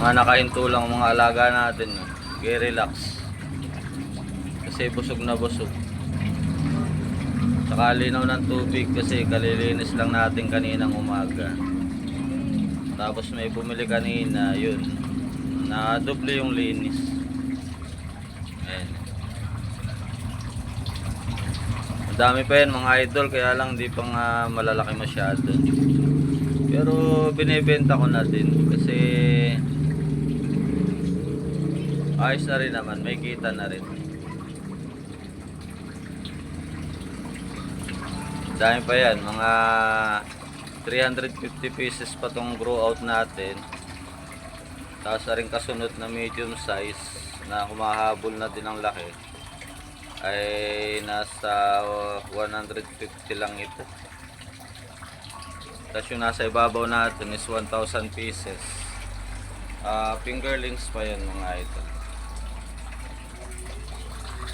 Mga nakahinto lang ang mga alaga natin, no? I-relax kasi busog na busog. Saka linaw ng tubig kasi kalilinis lang natin kaninang umaga. Tapos may bumili kanina, yun, na doble yung linis. Ayan. Ang dami pa yan mga idol, kaya lang di pa nga malalaki masyado. Pero binibenta ko na din kasi ayos na rin naman, may kita na rin. Dami pa yan, mga 350 pieces pa tong grow out natin. Tapos na rin kasunod na medium size na humahabol na din ang laki ay nasa 150 lang ito. Tapos yung nasa ibabaw natin is 1,000 pieces. Fingerlings pa yan mga ito.